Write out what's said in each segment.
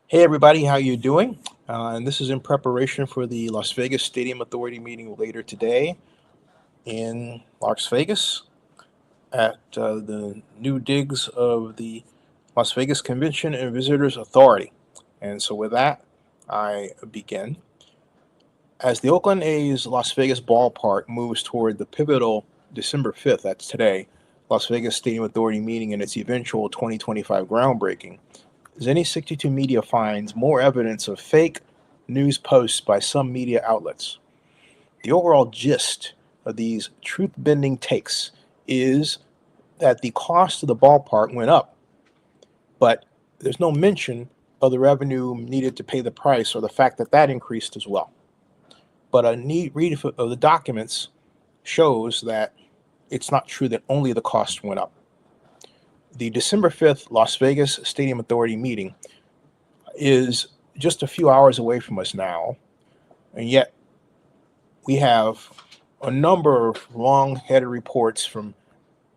Hey everybody, how you doing? And this is in preparation for the Las Vegas Stadium Authority meeting later today in Las Vegas at the new digs of the Las Vegas Convention and Visitors Authority. And so with that, I begin. As the Oakland A's Las Vegas Ballpark moves toward the pivotal December 5th, that's today, Las Vegas Stadium Authority meeting and its eventual 2025 groundbreaking, Zenny 62 Media finds more evidence of fake news posts by some media outlets. The overall gist of these truth bending takes is that the cost of the ballpark went up, but there's no mention of the revenue needed to pay the price or the fact that that increased as well. But a neat read of the documents shows that it's not true that only the cost went up. The December 5th Las Vegas Stadium Authority meeting is just a few hours away from us now, and yet we have a number of long-headed reports from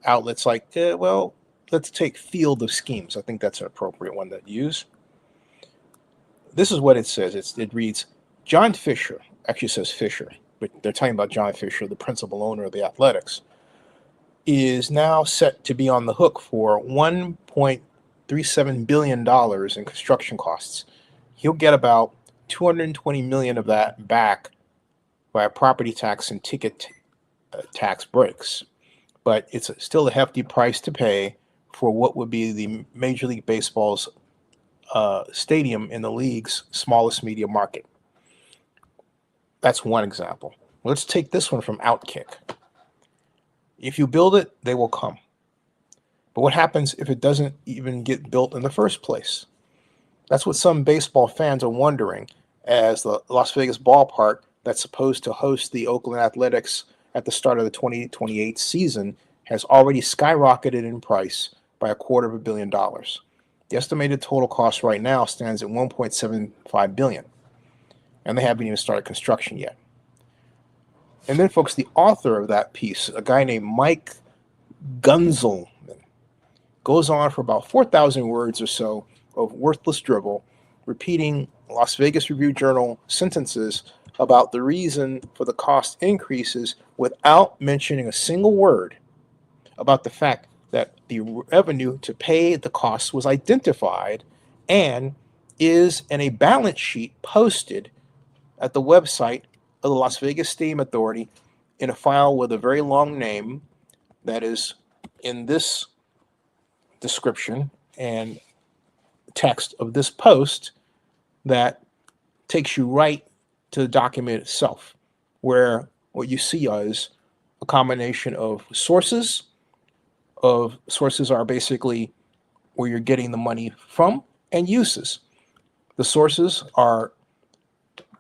outlets like, well, let's take Field of Schemes. I think that's an appropriate one to use. This is what it says. It reads, John Fisher, actually says Fisher, but they're talking about John Fisher, the principal owner of the Athletics, is now set to be on the hook for $1.37 billion in construction costs. He'll get about $220 million of that back via property tax and ticket tax breaks. But it's still a hefty price to pay for what would be the Major League Baseball's stadium in the league's smallest media market. That's one example. Let's take this one from Outkick. If you build it, they will come. But what happens if it doesn't even get built in the first place? That's what some baseball fans are wondering, as the Las Vegas ballpark that's supposed to host the Oakland Athletics at the start of the 2028 season has already skyrocketed in price by $250 million. The estimated total cost right now stands at $1.75 billion, and they haven't even started construction yet. And then, folks, the author of that piece, a guy named Mike Gunzelman, goes on for about 4,000 words or so of worthless dribble, repeating Las Vegas Review-Journal sentences about the reason for the cost increases without mentioning a single word about the fact that the revenue to pay the costs was identified and is in a balance sheet posted at the website of the Las Vegas Stadium Authority in a file with a very long name that is in this description and text of this post that takes you right to the document itself, where what you see is a combination of sources. Sources are basically where you're getting the money from, and uses. The sources are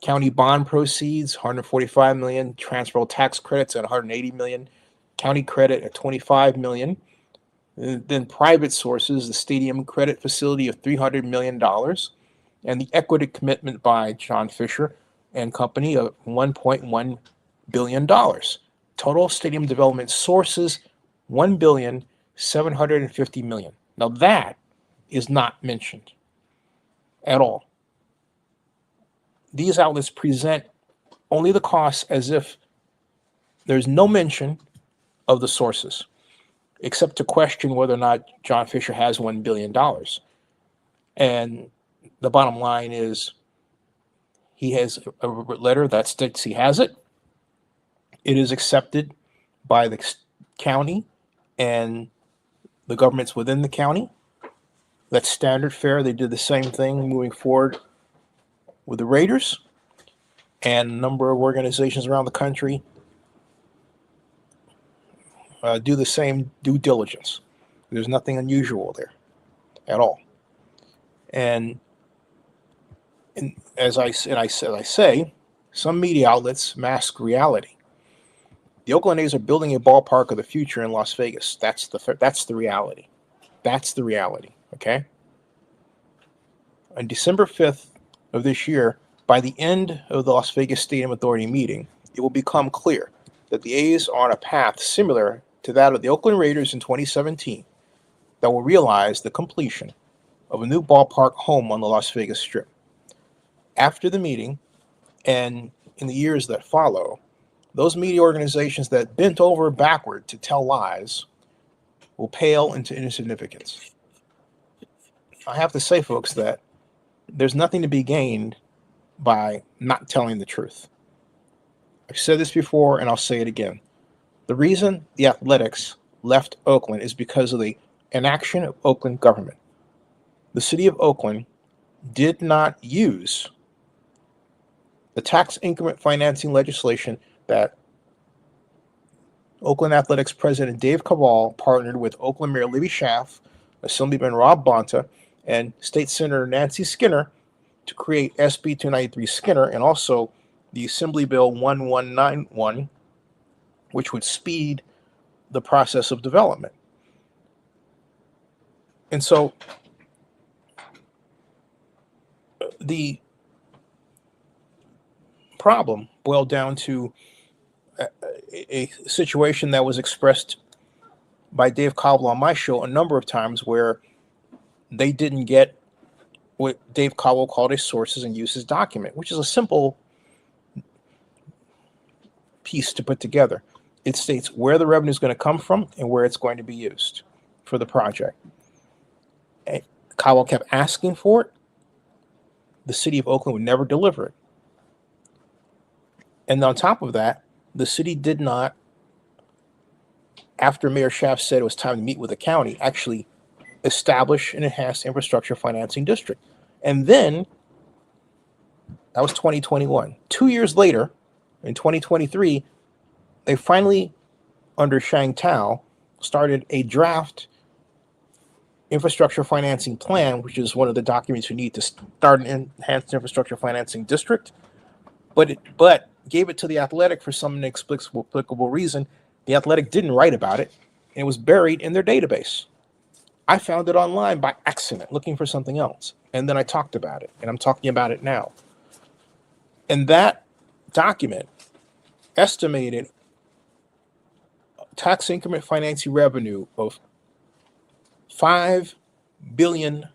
county bond proceeds, $145 million, transferable tax credits at $180 million, county credit at $25 million. Then private sources, the stadium credit facility of $300 million, and the equity commitment by John Fisher and company of $1.1 billion. Total stadium development sources, $1.75 billion. Now that is not mentioned at all. These outlets present only the costs as if there's no mention of the sources, except to question whether or not John Fisher has $1 billion. And the bottom line is he has a letter that states he has it. It is accepted by the county and the governments within the county. That's standard fare. They did the same thing moving forward with the Raiders, and a number of organizations around the country do the same due diligence. There's nothing unusual there at all. And as I say, some media outlets mask reality. The Oakland A's are building a ballpark of the future in Las Vegas. That's the reality. That's the reality. Okay. On December 5th of this year, by the end of the Las Vegas Stadium Authority meeting, it will become clear that the A's are on a path similar to that of the Oakland Raiders in 2017 that will realize the completion of a new ballpark home on the Las Vegas Strip. After the meeting, and in the years that follow, those media organizations that bent over backward to tell lies will pale into insignificance. I have to say, folks, that there's nothing to be gained by not telling the truth. I've said this before and I'll say it again. The reason the Athletics left Oakland is because of the inaction of Oakland government. The city of Oakland did not use the tax increment financing legislation that Oakland Athletics President Dave Cavall partnered with Oakland Mayor Libby Schaaf, Assemblyman Rob Bonta, and State Senator Nancy Skinner to create SB 293 Skinner, and also the Assembly Bill 1191, which would speed the process of development. And so the problem boiled down to a situation that was expressed by Dave Cobble on my show a number of times, where they didn't get what Dave Cobble called a sources and uses document, which is a simple piece to put together. It states where the revenue is going to come from and where it's going to be used for the project. And Cobble kept asking for it. The city of Oakland would never deliver it. And on top of that, the city did not, after Mayor Schaaf said it was time to meet with the county, actually establish an enhanced infrastructure financing district. And then, that was 2021. 2 years later, in 2023, they finally, under Shang Tao, started a draft infrastructure financing plan, which is one of the documents you need to start an enhanced infrastructure financing district. But gave it to the Athletic for some inexplicable reason. The Athletic didn't write about it, and it was buried in their database. I found it online by accident, looking for something else. And then I talked about it, and I'm talking about it now. And that document estimated tax increment financing revenue of $5 billion.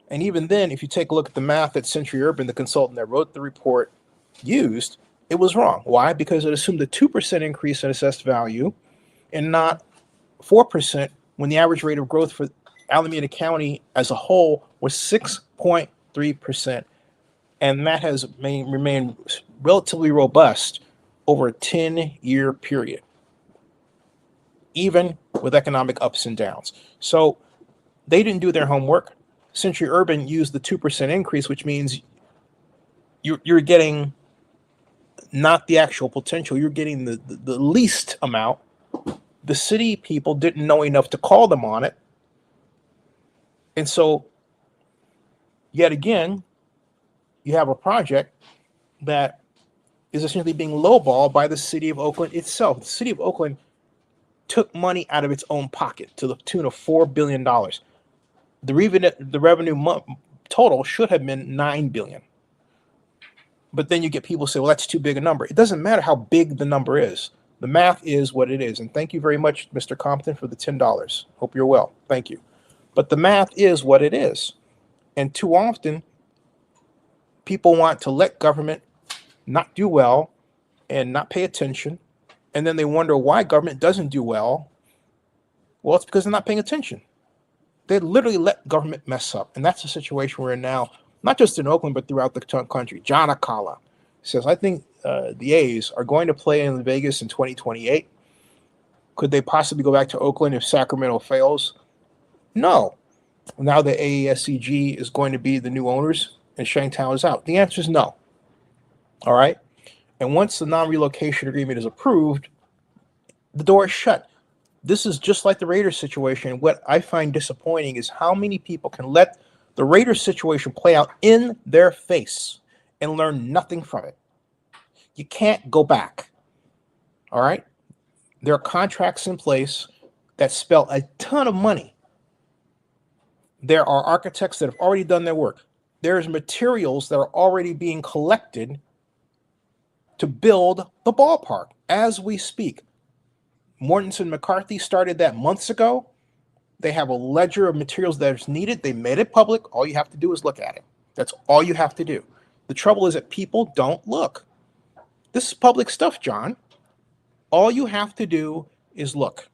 And even then, if you take a look at the math that Century Urban, the consultant that wrote the report, used, it was wrong. Why? Because it assumed a 2% increase in assessed value and not 4%, when the average rate of growth for Alameda County as a whole was 6.3%. And that has remained relatively robust over a 10-year period, even with economic ups and downs. So they didn't do their homework. Century Urban used the 2% increase, which means you're getting not the actual potential, you're getting the least amount. The city people didn't know enough to call them on it. And so, yet again, you have a project that is essentially being lowballed by the city of Oakland itself. The city of Oakland took money out of its own pocket to the tune of $4 billion. The revenue total should have been $9 billion. But then you get people say, well, that's too big a number. It doesn't matter how big the number is. The math is what it is. And thank you very much, Mr. Compton, for the $10. Hope you're well. Thank you. But the math is what it is. And too often, people want to let government not do well and not pay attention. And then they wonder why government doesn't do well. Well, it's because they're not paying attention. They literally let government mess up. And that's the situation we're in now, not just in Oakland, but throughout the country. John Akala says, I think the A's are going to play in Vegas in 2028. Could they possibly go back to Oakland if Sacramento fails? No. Now the AESCG is going to be the new owners and Shang Tao is out. The answer is no. All right. And once the non-relocation agreement is approved, the door is shut. This is just like the Raiders situation. What I find disappointing is how many people can let the Raiders situation play out in their face and learn nothing from it. You can't go back. All right. There are contracts in place that spell a ton of money. There are architects that have already done their work. There's materials that are already being collected to build the ballpark as we speak. Mortensen McCarthy started that months ago. They have a ledger of materials that is needed. They made it public. All you have to do is look at it. That's all you have to do. The trouble is that people don't look. This is public stuff, John. All you have to do is look.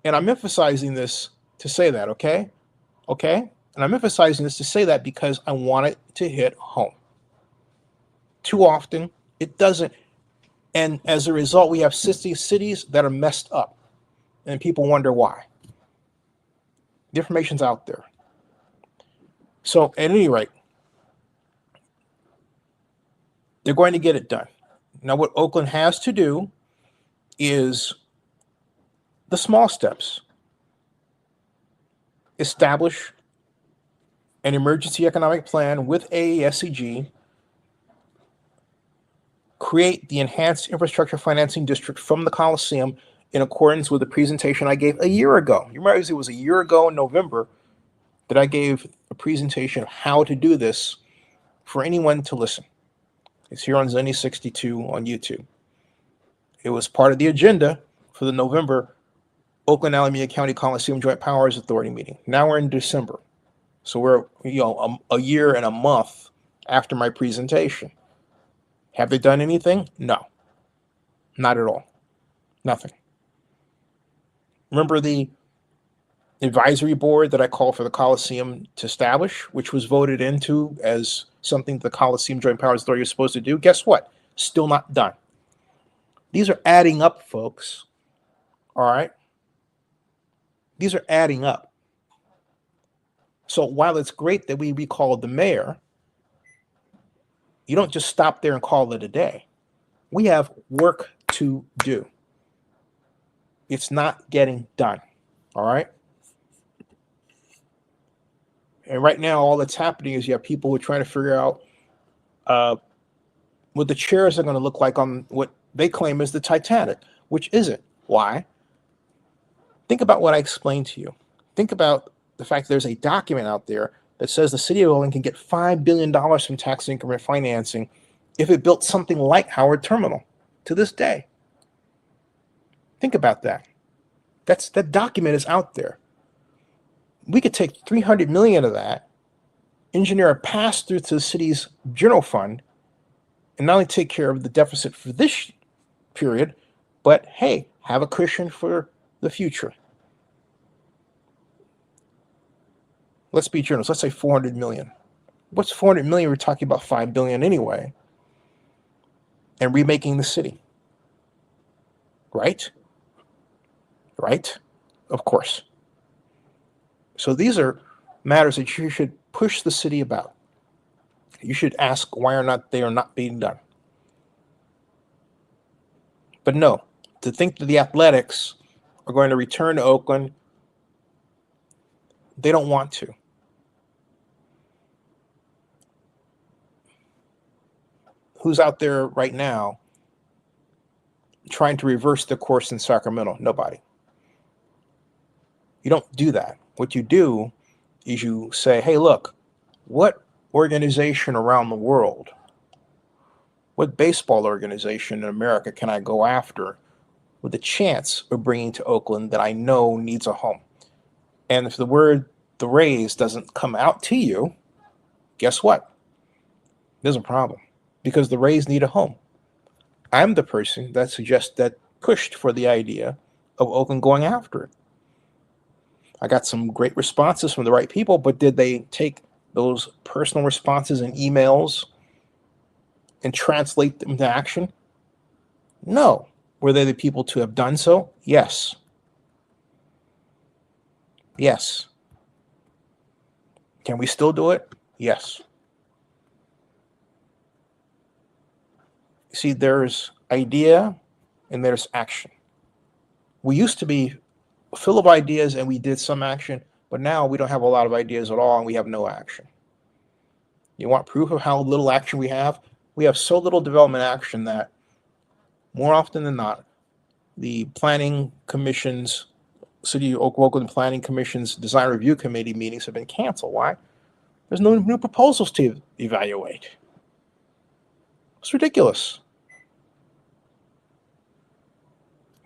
And I'm emphasizing this to say that, okay? Okay? And I'm emphasizing this to say that because I want it to hit home. Too often, it doesn't. And as a result, we have cities that are messed up. And people wonder why. The information's out there. So at any rate, they're going to get it done. Now, what Oakland has to do is the small steps. Establish an emergency economic plan with AASCG, create the enhanced infrastructure financing district from the Coliseum in accordance with the presentation I gave a year ago. You remember it was a year ago in November that I gave a presentation of how to do this for anyone to listen. It's here on Zenny 62 on YouTube. It was part of the agenda for the November Oakland Alameda County Coliseum Joint Powers Authority meeting. Now we're in December. So we're a year and a month after my presentation. Have they done anything? No. Not at all. Nothing. Remember the advisory board that I called for the Coliseum to establish, which was voted into as something the Coliseum Joint Powers Authority is supposed to do? Guess what? Still not done. These are adding up, folks. All right? These are adding up. So while it's great that we recalled the mayor, you don't just stop there and call it a day. We have work to do. It's not getting done. All right? And right now, all that's happening is you have people who are trying to figure out what the chairs are going to look like on what they claim is the Titanic, which isn't. Why? Think about what I explained to you. Think about the fact that there's a document out there that says the city of Oakland can get $5 billion from tax increment financing if it built something like Howard Terminal to this day. Think about that. That document is out there. We could take $300 million of that, engineer a pass-through to the city's general fund, and not only take care of the deficit for this period, but, hey, have a cushion for the future. Let's be generous. Let's say $400 million. What's $400 million? We're talking about $5 billion anyway. And remaking the city. Right? Right? Of course. So these are matters that you should push the city about. You should ask why or not they are not being done. But no, to think that the Athletics are going to return to Oakland, they don't want to. Who's out there right now trying to reverse the course in Sacramento? Nobody. You don't do that. What you do is you say, hey, look, what organization around the world, what baseball organization in America can I go after with a chance of bringing to Oakland that I know needs a home? And if the word the Rays doesn't come out to you, guess what? There's a problem because the Rays need a home. I'm the person that pushed for the idea of Oakland going after it. I got some great responses from the right people, but did they take those personal responses and emails and translate them to action? No. Were they the people to have done so? Yes. Yes. Can we still do it? Yes. See, there's idea and there's action. We used to be full of ideas and we did some action, but now we don't have a lot of ideas at all and we have no action. You want proof of how little action we have? We have so little development action that more often than not, the planning commissions, City of Oakland Planning Commission's Design Review Committee meetings have been canceled. Why? There's no new proposals to evaluate. It's ridiculous.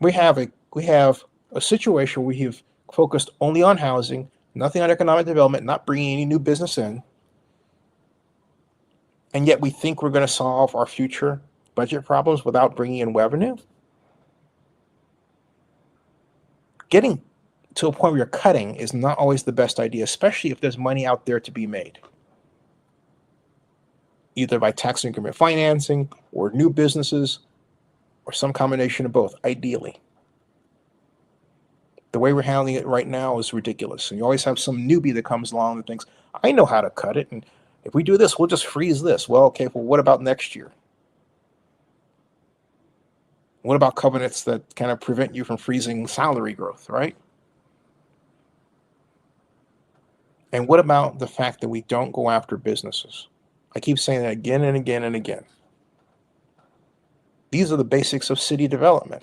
We have a situation where we have focused only on housing, nothing on economic development, not bringing any new business in. And yet we think we're going to solve our future budget problems without bringing in revenue. Getting to a point where you're cutting is not always the best idea, especially if there's money out there to be made, either by tax increment financing or new businesses or some combination of both, ideally. The way we're handling it right now is ridiculous. And you always have some newbie that comes along and thinks, I know how to cut it. And if we do this, we'll just freeze this. Well, okay, well, what about next year? What about covenants that kind of prevent you from freezing salary growth, right? And what about the fact that we don't go after businesses? I keep saying that again and again and again. These are the basics of city development.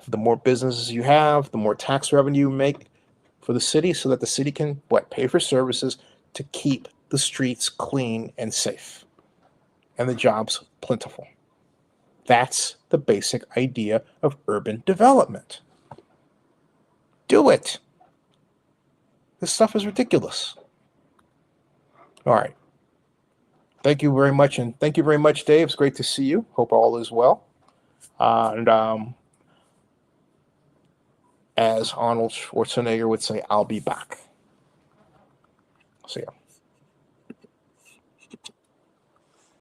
The more businesses you have, the more tax revenue you make for the city so that the city can, pay for services to keep the streets clean and safe and the jobs plentiful. That's the basic idea of urban development. Do it. This stuff is ridiculous. All right. Thank you very much. And thank you very much, Dave. It's great to see you. Hope all is well. As Arnold Schwarzenegger would say, I'll be back. See ya.